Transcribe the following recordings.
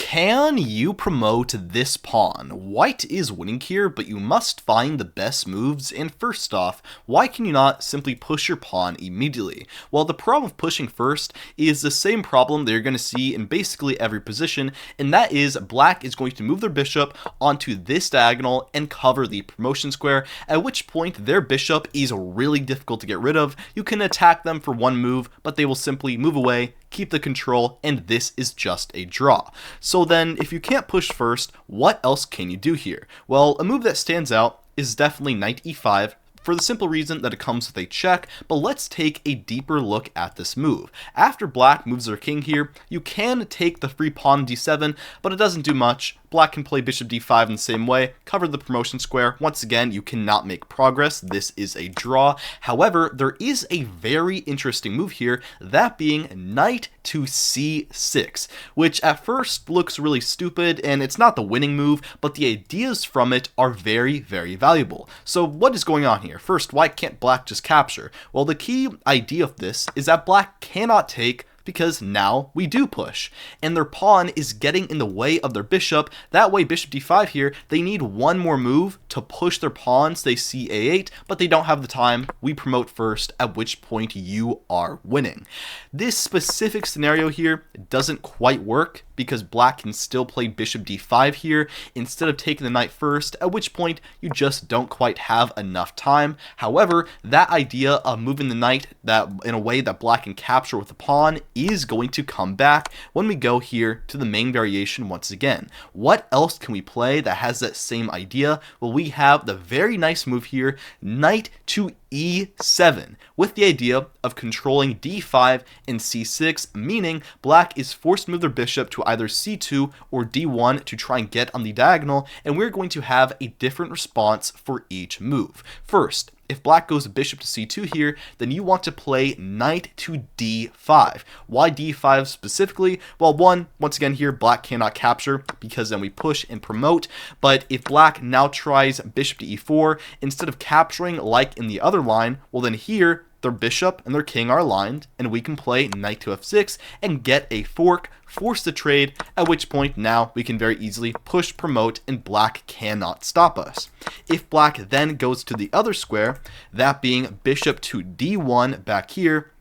Can you promote this pawn? White is winning here, but you must find the best moves, and first off, why can you not simply push your pawn immediately? Well, the problem of pushing first is the same problem that you're going to see in basically every position, and that is black is going to move their bishop onto this diagonal and cover the promotion square, at which point their bishop is really difficult to get rid of. You can attack them for one move, but they will simply move away, keep the control, and this is just a draw. So then, if you can't push first, what else can you do here? Well, a move that stands out is definitely knight e5, for the simple reason that it comes with a check, but let's take a deeper look at this move. After black moves their king here, you can take the free pawn d7, but it doesn't do much. Black can play bishop d5 in the same way, cover the promotion square. Once again, you cannot make progress. This is a draw. However, there is a very interesting move here, that being knight to c6, which at first looks really stupid, and it's not the winning move, but the ideas from it are very, very valuable. So what is going on here? First, why can't black just capture? Well, the key idea of this is that black cannot take, because now we do push, and their pawn is getting in the way of their bishop. That way, bishop d5 here, they need one more move to push their pawns. They see a8, but they don't have the time. We promote first, at which point you are winning. This specific scenario here doesn't quite work, because black can still play bishop d5 here instead of taking the knight first, at which point you just don't quite have enough time. However, that idea of moving the knight that in a way that black can capture with the pawn is going to come back when we go here to the main variation once again. What else can we play that has that same idea? Well, we have the very nice move here, knight to e7, with the idea of controlling d5 and c6, meaning black is forced to move their bishop to either c2 or d1 to try and get on the diagonal, and we're going to have a different response for each move. First, if black goes bishop to c2 here, then you want to play knight to d5. Why d5 specifically? Well, once again here, black cannot capture because then we push and promote. But if black now tries bishop to e4, instead of capturing like in the other line, well then here, their bishop and their king are aligned, and we can play knight to f6 and get a fork, force the trade, at which point now we can very easily push, promote, and black cannot stop us. If black then goes to the other square, that being bishop to d1 back here,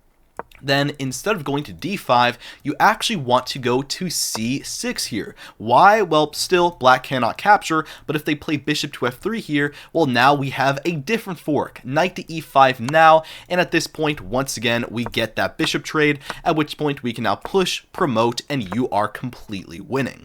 then instead of going to d5, you actually want to go to c6 here. Why? Well, still black cannot capture, but if they play bishop to f3 here, well, now we have a different fork, knight to e5 now, and at this point, once again, we get that bishop trade, at which point we can now push, promote, and you are completely winning.